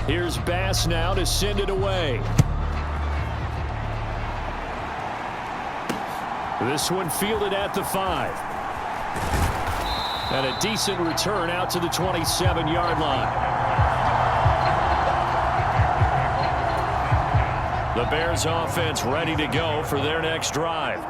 Here's Bass now to send it away. This one fielded at the 5. And a decent return out to the 27-yard line. The Bears offense ready to go for their next drive.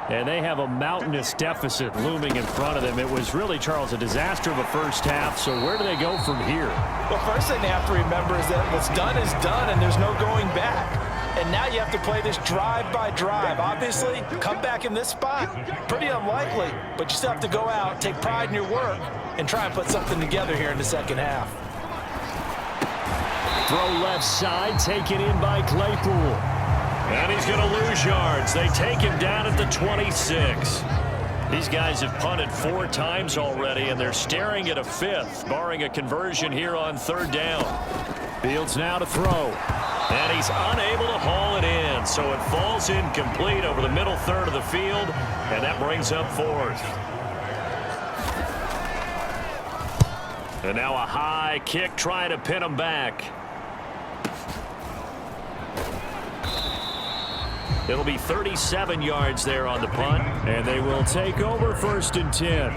And they have a mountainous deficit looming in front of them. It was really, Charles, a disaster of a first half. So where do they go from here? Well, first thing they have to remember is that what's done is done, and there's no going back. And now you have to play this drive by drive. Obviously, come back in this spot, pretty unlikely. But you still have to go out, take pride in your work, and try and put something together here in the second half. Throw left side, taken in by Claypool. And he's going to lose yards. They take him down at the 26. These guys have punted 4 times already, and they're staring at a 5th, barring a conversion here on 3rd down. Fields now to throw. And he's unable to haul it in, so it falls incomplete over the middle third of the field, and that brings up 4th. And now a high kick trying to pin him back. It'll be 37 yards there on the punt, and they will take over 1st and 10.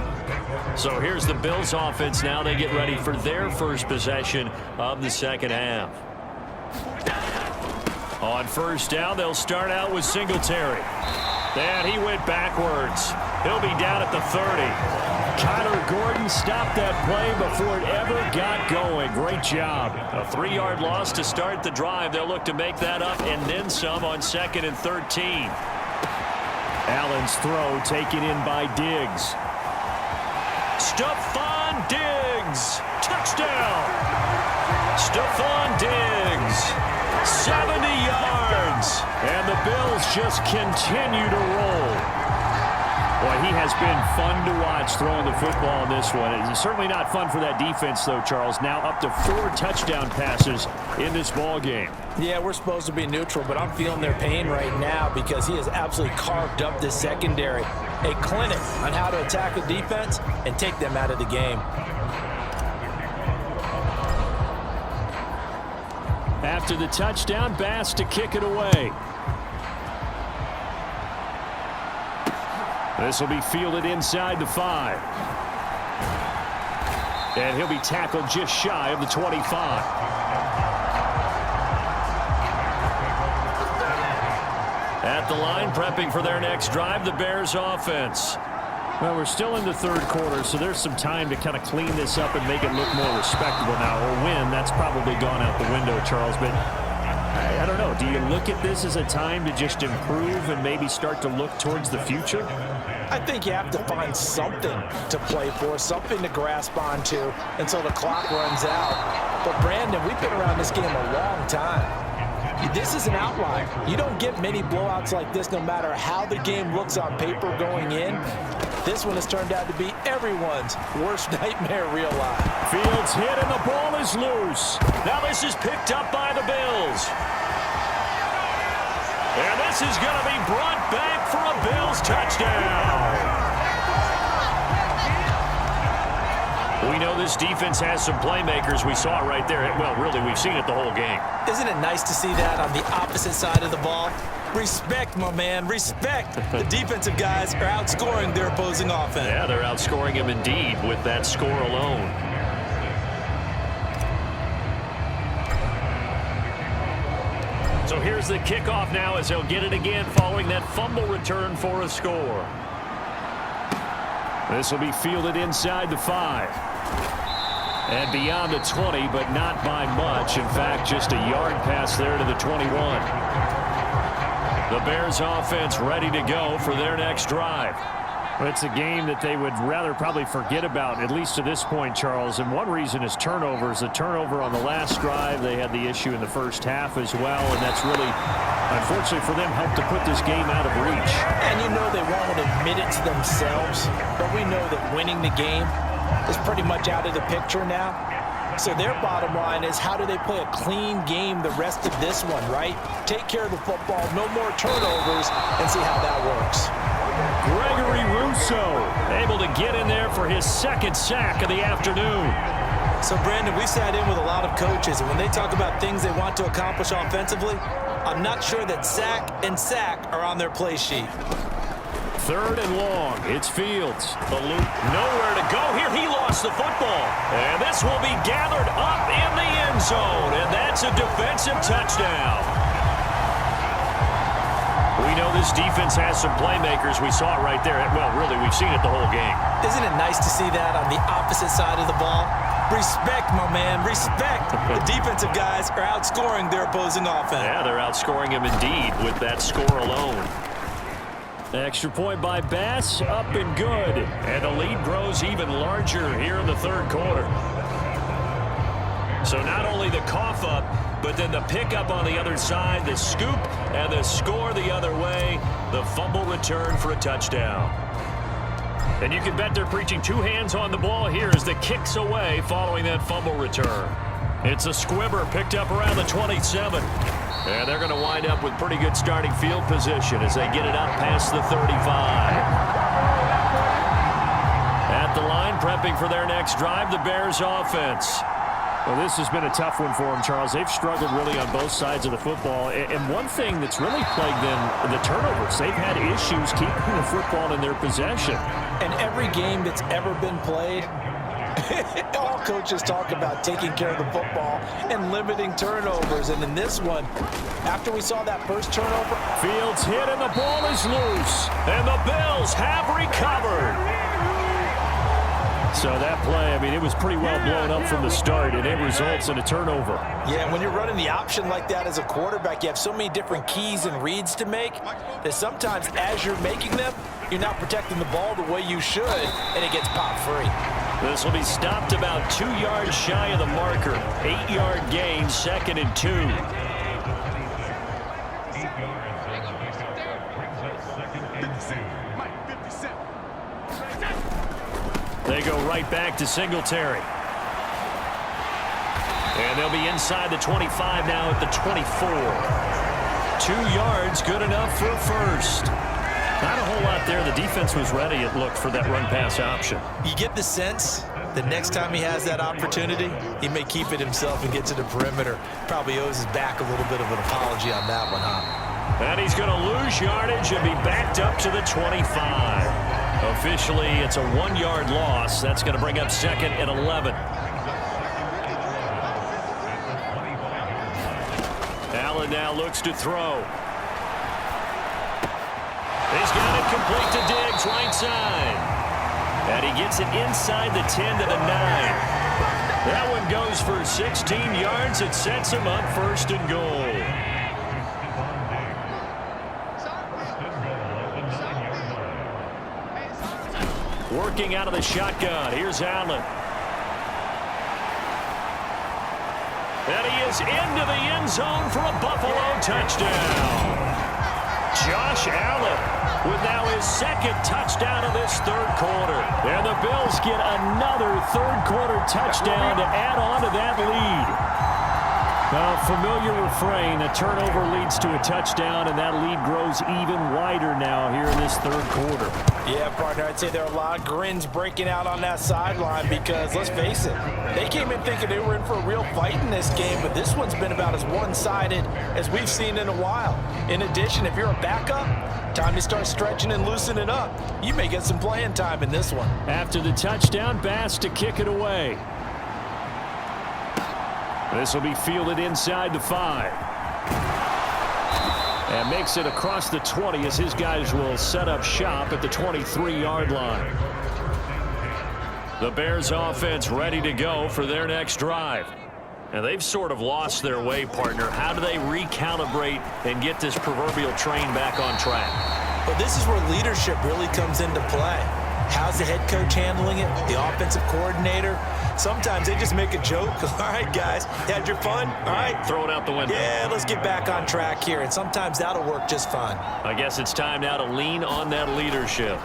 So here's the Bills offense now. They get ready for their first possession of the second half. On 1st down, they'll start out with Singletary. And he went backwards. He'll be down at the 30. Kyler Gordon stopped that play before it ever got going. Great job. A 3-yard loss to start the drive. They'll look to make that up and then some on 2nd and 13. Allen's throw taken in by Diggs. Stephon Diggs. Touchdown. Stephon Diggs. 70 yards. And the Bills just continue to roll. Boy, he has been fun to watch throwing the football in this one. It's certainly not fun for that defense, though, Charles. Now up to 4 touchdown passes in this ball game. Yeah, we're supposed to be neutral, but I'm feeling their pain right now because he has absolutely carved up this secondary. A clinic on how to attack a defense and take them out of the game. After the touchdown, Bass to kick it away. This will be fielded inside the 5. And he'll be tackled just shy of the 25. At the line, prepping for their next drive, the Bears offense. Well, we're still in the 3rd quarter, so there's some time to kind of clean this up and make it look more respectable now. Or win, that's probably gone out the window, Charles. But I don't know. Do you look at this as a time to just improve and maybe start to look towards the future? I think you have to find something to play for, something to grasp onto until the clock runs out. But, Brandon, we've been around this game a long time. This is an outlier. You don't get many blowouts like this no matter how the game looks on paper going in. This one has turned out to be everyone's worst nightmare real life. Fields hit and the ball is loose. Now this is picked up by the Bills. And this is going to be brought back for a Bills touchdown. We know this defense has some playmakers. We saw it right there. Well, really, we've seen it the whole game. Isn't it nice to see that on the opposite side of the ball? Respect, my man, respect. The defensive guys are outscoring their opposing offense. Yeah, they're outscoring him indeed with that score alone. So here's the kickoff now as he'll get it again following that fumble return for a score. This will be fielded inside the 5. And beyond the 20, but not by much. In fact, just a yard pass there to the 21. The Bears offense ready to go for their next drive. Well, it's a game that they would rather probably forget about, at least to this point, Charles. And one reason is turnovers. The turnover on the last drive, they had the issue in the first half as well. And that's really, unfortunately for them, helped to put this game out of reach. And you know they won't admit it to themselves, but we know that winning the game is pretty much out of the picture now. So their bottom line is, how do they play a clean game the rest of this one, right? Take care of the football, no more turnovers, and see how that works. Gregory Rousseau able to get in there for his second sack of the afternoon. So, Brandon, we sat in with a lot of coaches, and when they talk about things they want to accomplish offensively, I'm not sure that sack and sack are on their play sheet. 3rd and long. It's Fields. The loop. Nowhere to go here. He lost the football. And this will be gathered up in the end zone. And that's a defensive touchdown. We know this defense has some playmakers. We saw it right there. Well, really, we've seen it the whole game. Isn't it nice to see that on the opposite side of the ball? Respect, my man, respect. The defensive guys are outscoring their opposing offense. Yeah, they're outscoring him indeed with that score alone. Extra point by Bass, up and good. And the lead grows even larger here in the 3rd quarter. So not only the cough up, but then the pickup on the other side, the scoop, and the score the other way, the fumble return for a touchdown. And you can bet they're preaching 2 hands on the ball here as the kick's away following that fumble return. It's a squibber picked up around the 27. And they're going to wind up with pretty good starting field position as they get it up past the 35. At the line, prepping for their next drive, the Bears offense. Well, this has been a tough one for them, Charles. They've struggled really on both sides of the football. And one thing that's really plagued them, the turnovers. They've had issues keeping the football in their possession. And every game that's ever been played, all coaches talk about taking care of the football and limiting turnovers. And in this one, after we saw that first turnover, Fields hit and the ball is loose. And the Bills have recovered. So that play, I mean, it was pretty well blown up from the start, and it results in a turnover. Yeah, and when you're running the option like that as a quarterback, you have so many different keys and reads to make that sometimes as you're making them, you're not protecting the ball the way you should, and it gets popped free. This will be stopped about 2 yards shy of the marker. 8-yard gain, 2nd and 2. They go right back to Singletary. And they'll be inside the 25 now at the 24. 2 yards, good enough for a first. Not a whole lot there. The defense was ready, it looked, for that run-pass option. You get the sense that next time he has that opportunity, he may keep it himself and get to the perimeter. Probably owes his back a little bit of an apology on that one, huh? And he's going to lose yardage and be backed up to the 25. Officially, it's a 1-yard loss. That's going to bring up 2nd and 11. Allen now looks to throw. He's got it complete to Diggs, right side. And he gets it inside the 10 to the 9. That one goes for 16 yards. It sets him up 1st and goal. Working out of the shotgun. Here's Allen. And he is into the end zone for a Buffalo touchdown. Josh Allen with now his 2nd touchdown of this 3rd quarter. And the Bills get another 3rd quarter touchdown to add on to that lead. A familiar refrain, a turnover leads to a touchdown, and that lead grows even wider now here in this 3rd quarter. Yeah, partner, I'd say there are a lot of grins breaking out on that sideline because, let's face it, they came in thinking they were in for a real fight in this game, but this one's been about as one-sided as we've seen in a while. In addition, if you're a backup, time to start stretching and loosening up. You may get some playing time in this one. After the touchdown, Bass to kick it away. This will be fielded inside the 5. And makes it across the 20 as his guys will set up shop at the 23-yard line. The Bears offense ready to go for their next drive. And they've sort of lost their way, partner. How do they recalibrate and get this proverbial train back on track? Well, this is where leadership really comes into play. How's the head coach handling it? The offensive coordinator? Sometimes they just make a joke. All right, guys, you had your fun? All right. Throw it out the window. Yeah, let's get back on track here. And sometimes that'll work just fine. I guess it's time now to lean on that leadership.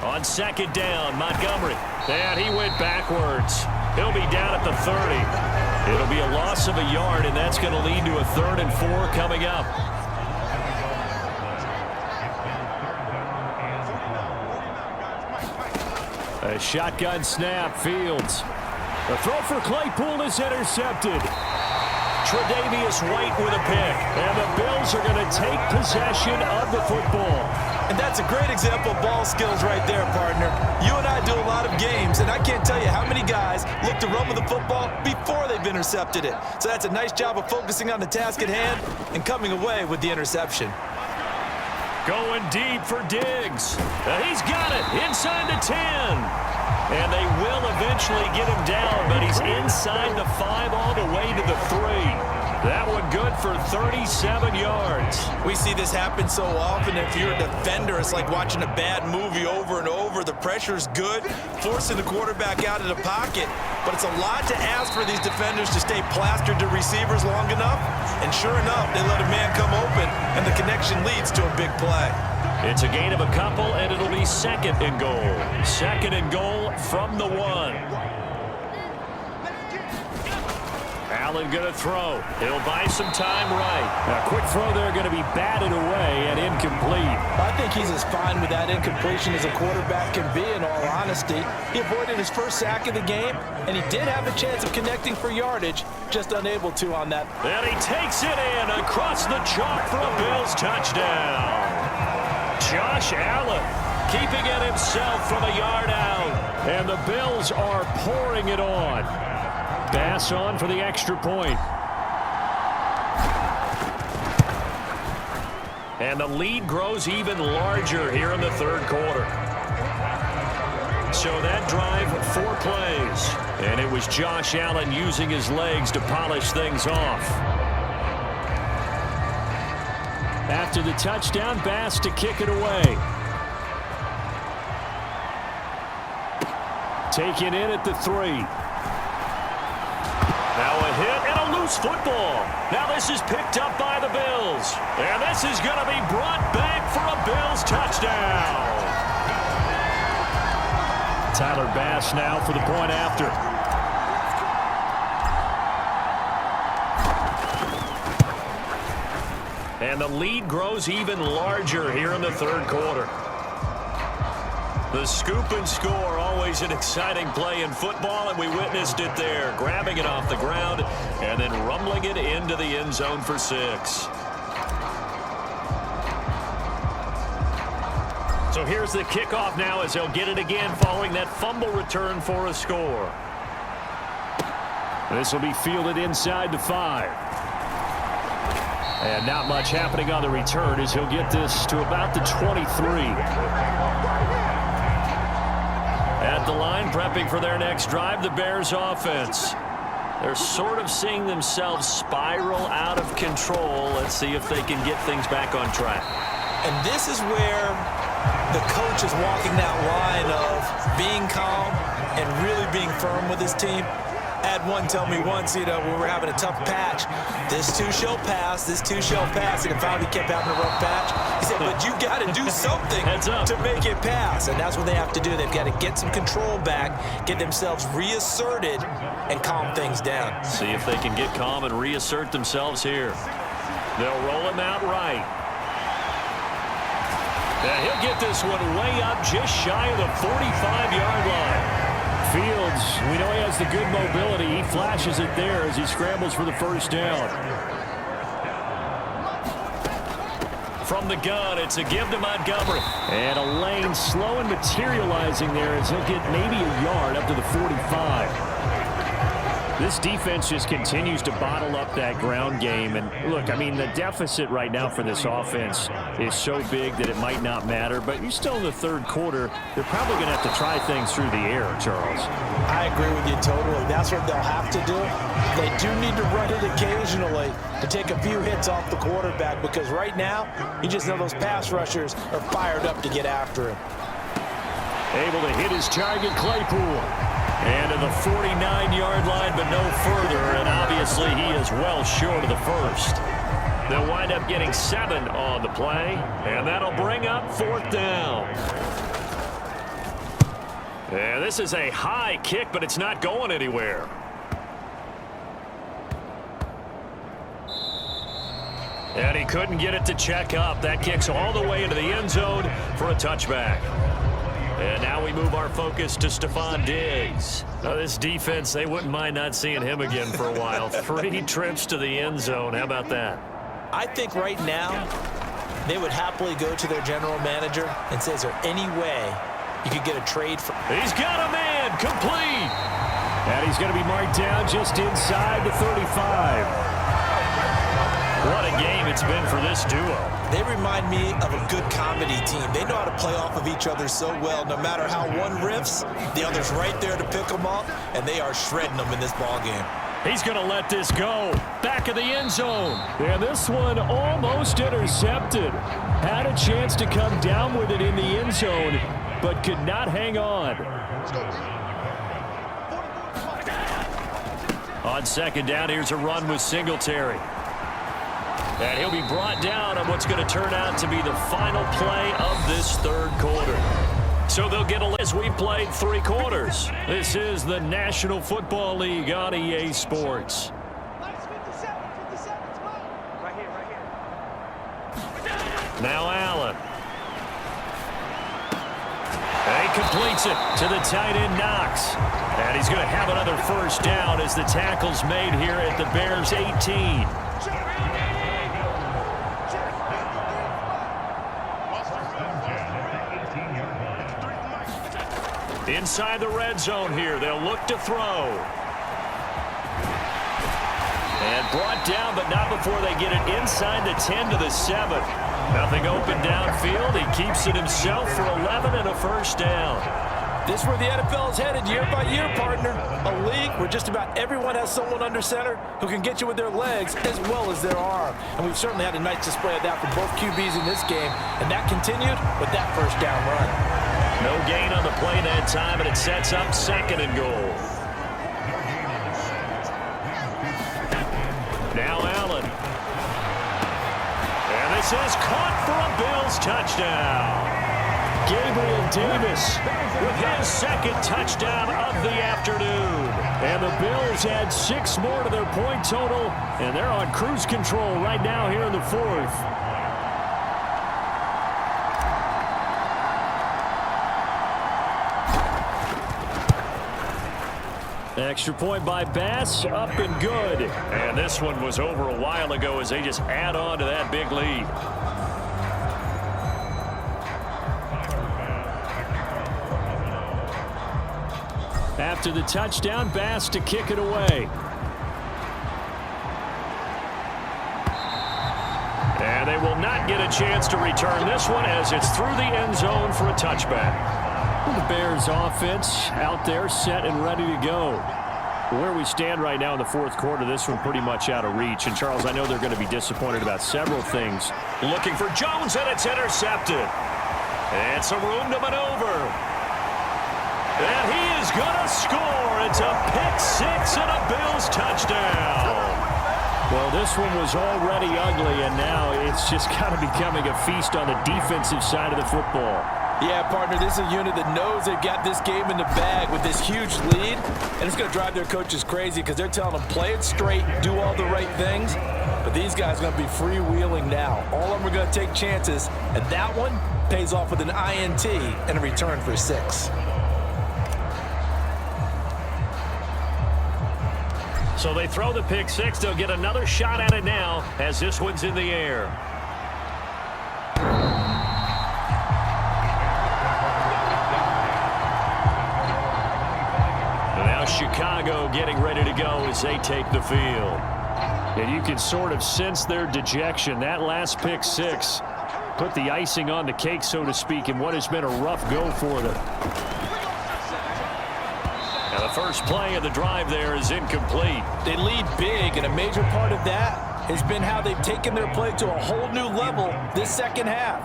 On 2nd down, Montgomery. And he went backwards. He'll be down at the 30. It'll be a loss of a yard, and that's going to lead to a 3rd and 4 coming up. A shotgun snap, Fields. The throw for Claypool is intercepted. Tre'Davious White with a pick. And the Bills are going to take possession of the football. And that's a great example of ball skills right there, partner. You and I do a lot of games, and I can't tell you how many guys look to run with the football before they've intercepted it. So that's a nice job of focusing on the task at hand and coming away with the interception. Going deep for Diggs. He's got it inside the 10. And they will eventually get him down, but he's inside the 5 all the way to the 3. That one good for 37 yards. We see this happen so often. If you're a defender, it's like watching a bad movie over and over. The pressure's good, forcing the quarterback out of the pocket. But it's a lot to ask for these defenders to stay plastered to receivers long enough. And sure enough, they let a man come open, and the connection leads to a big play. It's a gain of a couple, and it'll be 2nd and goal. 2nd and goal from the 1. Allen going to throw. He'll buy some time right. A quick throw there going to be batted away and incomplete. I think he's as fine with that incompletion as a quarterback can be, in all honesty. He avoided his first sack of the game, and he did have a chance of connecting for yardage, just unable to on that. And he takes it in across the chalk for a Bills touchdown. Josh Allen keeping it himself from a yard out. And the Bills are pouring it on. Pass on for the extra point. And the lead grows even larger here in the 3rd quarter. So that drive, 4 plays. And it was Josh Allen using his legs to polish things off. After the touchdown, Bass to kick it away. Taken in at the 3. Now a hit and a loose football. Now this is picked up by the Bills. And this is going to be brought back for a Bills touchdown. Tyler Bass now for the point after. And the lead grows even larger here in the 3rd quarter. The scoop and score, always an exciting play in football, and we witnessed it there. Grabbing it off the ground and then rumbling it into the end zone for 6. So here's the kickoff now as they'll get it again following that fumble return for a score. This will be fielded inside the 5. And not much happening on the return as he'll get this to about the 23. At the line, prepping for their next drive, the Bears offense. They're sort of seeing themselves spiral out of control. Let's see if they can get things back on track. And this is where the coach is walking that line of being calm and really being firm with his team. I had one tell me once, when we were having a tough patch, this too shall pass, this too shall pass, and it finally kept having a rough patch. He said, but you got to do something to make it pass, and that's what they have to do. They've got to get some control back, get themselves reasserted, and calm things down. See if they can get calm and reassert themselves here. They'll roll him out right. And he'll get this one way up just shy of the 45-yard line. Fields, we know he has the good mobility. He flashes it there as he scrambles for the first down. From the gun, it's a give to Montgomery. And a lane slow and materializing there as he'll get maybe a yard up to the 45. This defense just continues to bottle up that ground game. And look, I mean, the deficit right now for this offense is so big that it might not matter. But you're still in the 3rd quarter. They're probably going to have to try things through the air, Charles. I agree with you totally. That's what they'll have to do. They do need to run it occasionally to take a few hits off the quarterback, because right now, you just know those pass rushers are fired up to get after him. Able to hit his target, Claypool. And to the 49-yard line, but no further. And obviously, he is well short of the first. They'll wind up getting 7 on the play. And that'll bring up 4th down. And this is a high kick, but it's not going anywhere. And he couldn't get it to check up. That kicks all the way into the end zone for a touchback. And now we move our focus to Stephon Diggs. Now this defense, they wouldn't mind not seeing him again for a while. 3 trips to the end zone. How about that? I think right now they would happily go to their general manager and say, is there any way you could get a trade for... He's got a man, complete. And he's going to be marked down just inside the 35. What a game it's been for this duo. They remind me of a good comedy team. They know how to play off of each other so well. No matter how one riffs, the other's right there to pick them up, and they are shredding them in this ball game. He's going to let this go. Back of the end zone. And this one almost intercepted. Had a chance to come down with it in the end zone, but could not hang on. On second down, here's a run with Singletary. And he'll be brought down on what's going to turn out to be the final play of this third quarter. So they'll get a list. We played 3 quarters. This is the National Football League on EA Sports. Now Allen. And he completes it to the tight end Knox. And he's going to have another first down as the tackle's made here at the Bears' 18. Inside the red zone here. They'll look to throw. And brought down, but not before they get it inside the 10 to the 7. Nothing open downfield. He keeps it himself for 11 and a first down. This is where the NFL is headed year by year, partner. A league where just about everyone has someone under center who can get you with their legs as well as their arm. And we've certainly had a nice display of that from both QBs in this game. And that continued with that first down run. No gain on the play that time, and it sets up second and goal. Now Allen. And this is caught for a Bills touchdown. Gabriel Davis with his second touchdown of the afternoon. And the Bills add 6 more to their point total, and they're on cruise control right now here in the 4th. Extra point by Bass, up and good. And this one was over a while ago as they just add on to that big lead. After the touchdown, Bass to kick it away. And they will not get a chance to return this one as it's through the end zone for a touchback. The Bears offense out there set and ready to go. Where we stand right now in the 4th quarter, this one pretty much out of reach. And Charles, I know they're going to be disappointed about several things. Looking for Jones, and it's intercepted. And some room to maneuver. And he is going to score. It's a pick-6 and a Bills touchdown. Well, this one was already ugly, and now it's just kind of becoming a feast on the defensive side of the football. Yeah, partner, this is a unit that knows they've got this game in the bag with this huge lead, and it's going to drive their coaches crazy because they're telling them play it straight, do all the right things, but these guys are going to be freewheeling now. All of them are going to take chances, and that one pays off with an INT and a return for 6. So they throw the pick-6. They'll get another shot at it now as this one's in the air. Chicago getting ready to go as they take the field. And you can sort of sense their dejection. That last pick-6 put the icing on the cake, so to speak, in what has been a rough go for them. Now the first play of the drive there is incomplete. They lead big, and a major part of that has been how they've taken their play to a whole new level this second half.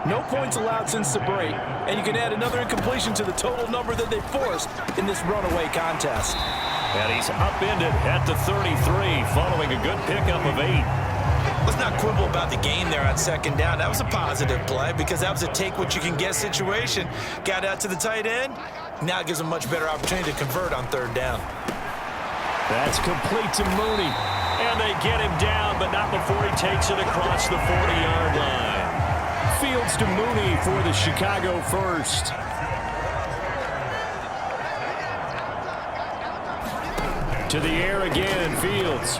No points allowed since the break, and you can add another incompletion to the total number that they forced in this runaway contest. And he's upended at the 33 following a good pickup of 8. Let's not quibble about the game there on second down. That was a positive play because that was a take-what-you-can-get situation. Got out to the tight end. Now it gives them a much better opportunity to convert on third down. That's complete to Mooney. And they get him down, but not before he takes it across the 40-yard line. Fields to Mooney for the Chicago first. To the air again, Fields.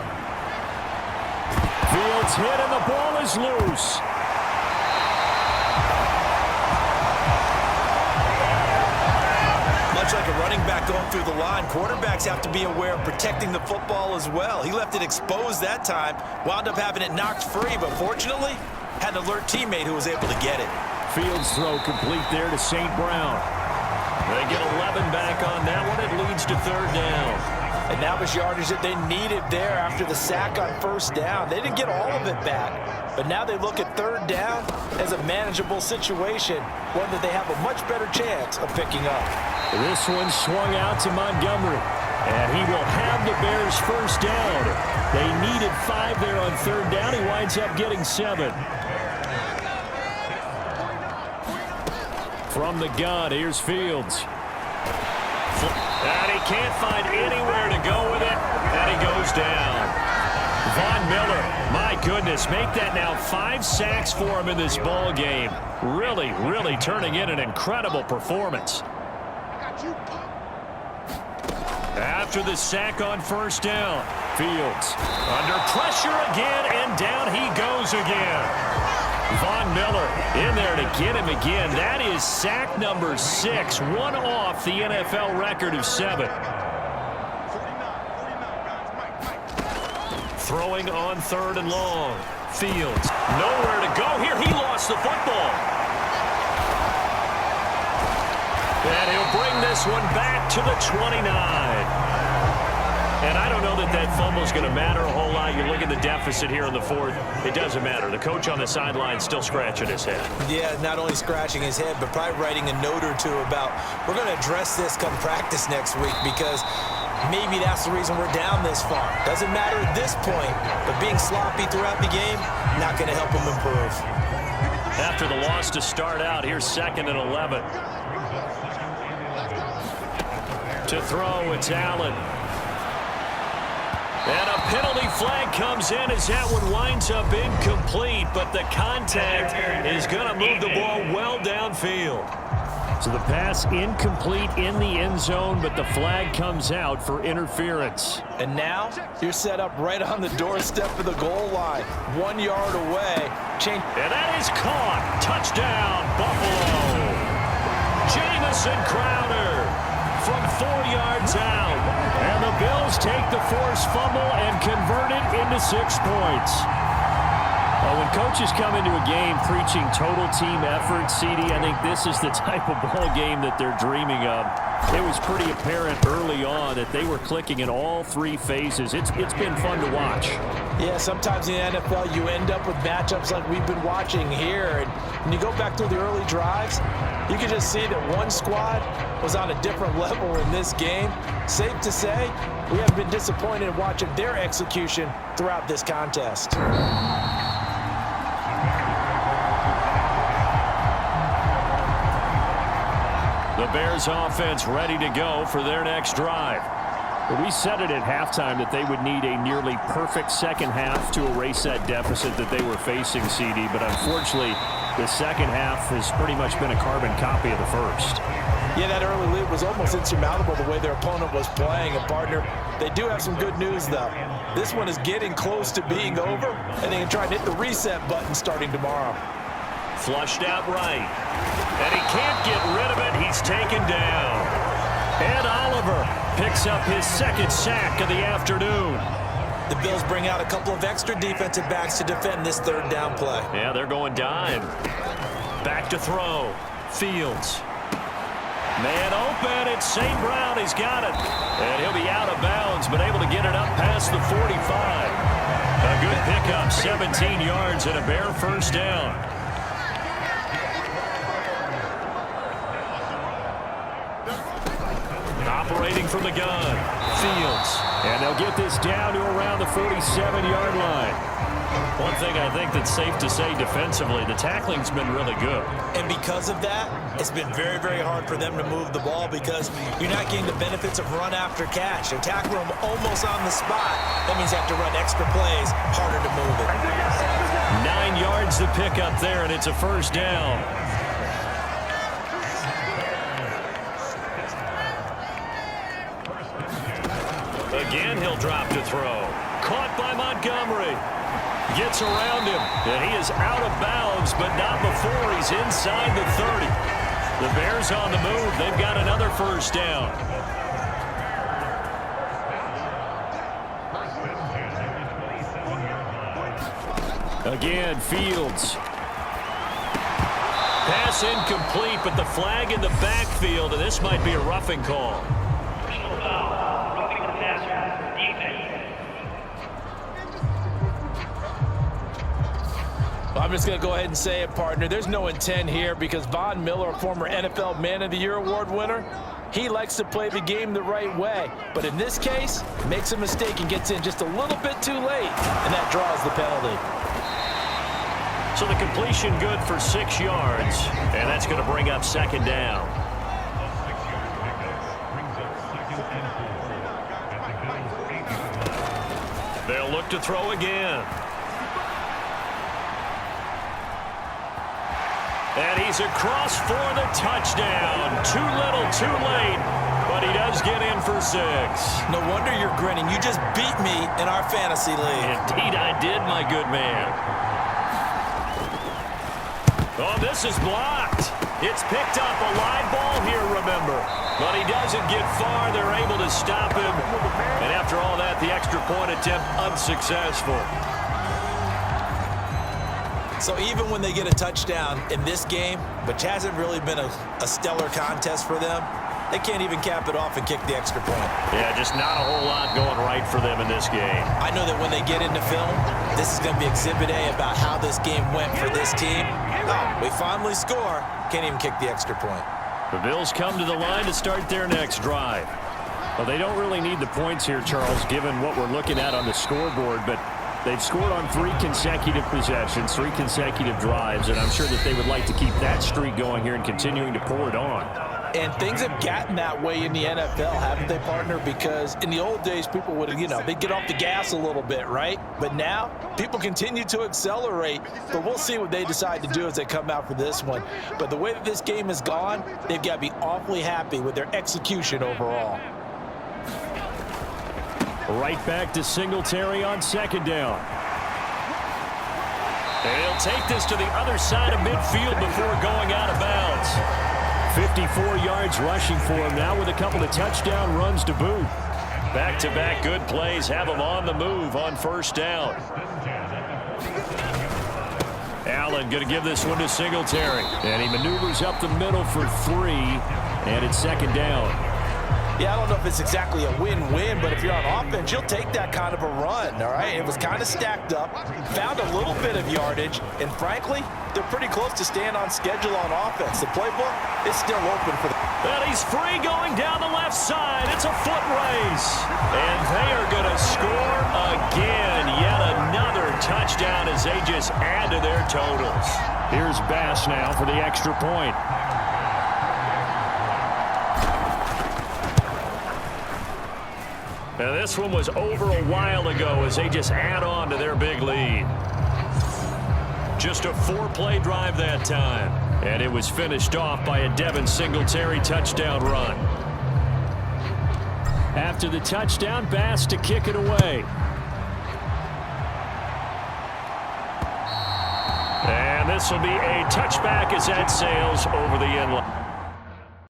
Fields hit and the ball is loose. Much like a running back going through the line, quarterbacks have to be aware of protecting the football as well. He left it exposed that time, wound up having it knocked free, but fortunately had an alert teammate who was able to get it. Fields throw complete there to St. Brown. They get 11 back on that one. It leads to third down. And that was yardage that they needed there after the sack on first down. They didn't get all of it back, but now they look at third down as a manageable situation, one that they have a much better chance of picking up. This one swung out to Montgomery, and he will have the Bears first down. They needed 5 there on third down. He winds up getting 7. From the gun, here's Fields. And he can't find anywhere to go with it, and he goes down. Von Miller, my goodness, make that now 5 sacks for him in this ball game. Really, really turning in an incredible performance. After the sack on first down, Fields under pressure again, and down he goes again. Von Miller in there to get him again. That is sack number 6, one off the NFL record of 7. Throwing on third and long. Fields nowhere to go here. He lost the football. And he'll bring this one back to the 29. And I don't know that that fumble is going to matter a whole lot. You look at the deficit here in the fourth. It doesn't matter. The coach on the sideline still scratching his head. Yeah, not only scratching his head, but probably writing a note or two about, we're going to address this come practice next week, because maybe that's the reason we're down this far. Doesn't matter at this point, but being sloppy throughout the game, not going to help him improve. After the loss to start out, here's 2nd and 11. To throw, it's Allen. And a penalty flag comes in as that one winds up incomplete, but the contact is going to move the ball well downfield. So the pass incomplete in the end zone, but the flag comes out for interference. And now you're set up right on the doorstep of the goal line, 1 yard away. And that is caught. Touchdown, Buffalo. Jamison Crowder from 4 yards out. And the Bills take the forced fumble and convert it into 6 points. When coaches come into a game preaching total team effort, CD, I think this is the type of ball game that they're dreaming of. It was pretty apparent early on that they were clicking in all 3 phases. It's been fun to watch. Yeah, sometimes in the NFL you end up with matchups like we've been watching here. And when you go back through the early drives, you can just see that one squad was on a different level in this game. Safe to say, we have been disappointed in watching their execution throughout this contest. The Bears offense ready to go for their next drive. We said it at halftime that they would need a nearly perfect second half to erase that deficit that they were facing, CD, but unfortunately the second half has pretty much been a carbon copy of the first. Yeah, that early lead was almost insurmountable the way their opponent was playing. And, partner, they do have some good news, though. This one is getting close to being over, and they can try and hit the reset button starting tomorrow. Flushed out right. And he can't get rid of it. He's taken down. Ed Oliver picks up his 2nd sack of the afternoon. The Bills bring out a couple of extra defensive backs to defend this 3rd down play. Yeah, they're going dime. Back to throw. Fields. Man open. It's St. Brown. He's got it. And he'll be out of bounds, but able to get it up past the 45. A good pickup, 17 yards and a Bear first down. Operating from the gun, Fields. And they'll get this down to around the 47-yard line. One thing I think that's safe to say defensively, the tackling's been really good. And because of that, it's been very, very hard for them to move the ball because you're not getting the benefits of run after catch. They tackle them almost on the spot. That means you have to run extra plays, harder to move it. 9 yards to pick up there, and it's a first down. Again, he'll drop to throw. Caught by Montgomery. Gets around him, and he is out of bounds, but not before he's inside the 30. The Bears on the move. They've got another first down. Again, Fields. Pass incomplete, but the flag in the backfield, and this might be a roughing call. I'm just going to go ahead and say it, partner. There's no intent here because Von Miller, a former NFL Man of the Year award winner, he likes to play the game the right way. But in this case, makes a mistake and gets in just a little bit too late, and that draws the penalty. So the completion good for 6 yards, and that's going to bring up second down. They'll look to throw again. And he's across for the touchdown. Too little, too late, but he does get in for 6. No wonder you're grinning. You just beat me in our fantasy league. Indeed I did, my good man. Oh, this is blocked. It's picked up. A live ball here, remember. But he doesn't get far. They're able to stop him. And after all that, the extra point attempt unsuccessful. So even when they get a touchdown in this game, which hasn't really been a stellar contest for them, they can't even cap it off and kick the extra point. Yeah, just not a whole lot going right for them in this game. I know that when they get into film, this is going to be Exhibit A about how this game went for this team. Oh, we finally score. Can't even kick the extra point. The Bills come to the line to start their next drive. Well, they don't really need the points here, Charles, given what we're looking at on the scoreboard, but they've scored on 3 consecutive possessions, 3 consecutive drives, and I'm sure that they would like to keep that streak going here and continuing to pour it on. And things have gotten that way in the NFL, haven't they, partner? Because in the old days, people would, they'd get off the gas a little bit, right? But now, people continue to accelerate. But we'll see what they decide to do as they come out for this one. But the way that this game has gone, they've got to be awfully happy with their execution overall. Right back to Singletary on second down. And he'll take this to the other side of midfield before going out of bounds. 54 yards rushing for him now with a couple of touchdown runs to boot. Back-to-back good plays have him on the move on first down. Allen going to give this one to Singletary. And he maneuvers up the middle for 3, and it's second down. Yeah, I don't know if it's exactly a win-win, but if you're on offense, you'll take that kind of a run, all right? It was kind of stacked up, found a little bit of yardage, and frankly, they're pretty close to staying on schedule on offense. The playbook is still open for them. And he's free going down the left side. It's a foot race. And they are going to score again. Yet another touchdown as they just add to their totals. Here's Bass now for the extra point. Now this one was over a while ago as they just add on to their big lead. Just a 4-play drive that time. And it was finished off by a Devin Singletary touchdown run. After the touchdown, Bass to kick it away. And this will be a touchback as that sails over the end line.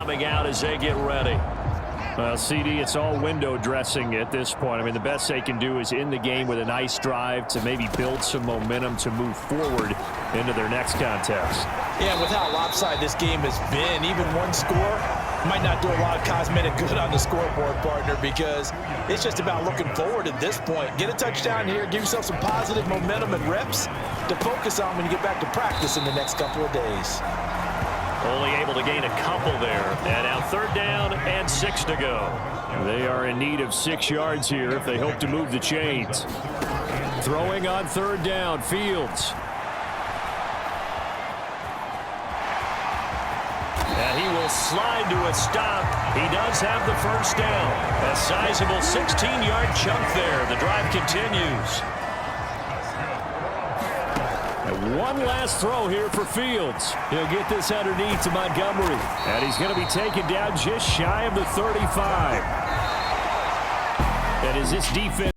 Coming out as they get ready. Well, CD, it's all window dressing at this point. I mean, the best they can do is in the game with a nice drive to maybe build some momentum to move forward into their next contest. Yeah, with how lopsided this game has been, even one score might not do a lot of cosmetic good on the scoreboard, partner, because it's just about looking forward at this point. Get a touchdown here, give yourself some positive momentum and reps to focus on when you get back to practice in the next couple of days. Only able to gain a couple there. And now third down and 6 to go. They are in need of 6 yards here if they hope to move the chains. Throwing on third down, Fields. And he will slide to a stop. He does have the first down. A sizable 16-yard chunk there. The drive continues. And one last throw here for Fields. He'll get this underneath to Montgomery. And he's going to be taken down just shy of the 35. And as this defense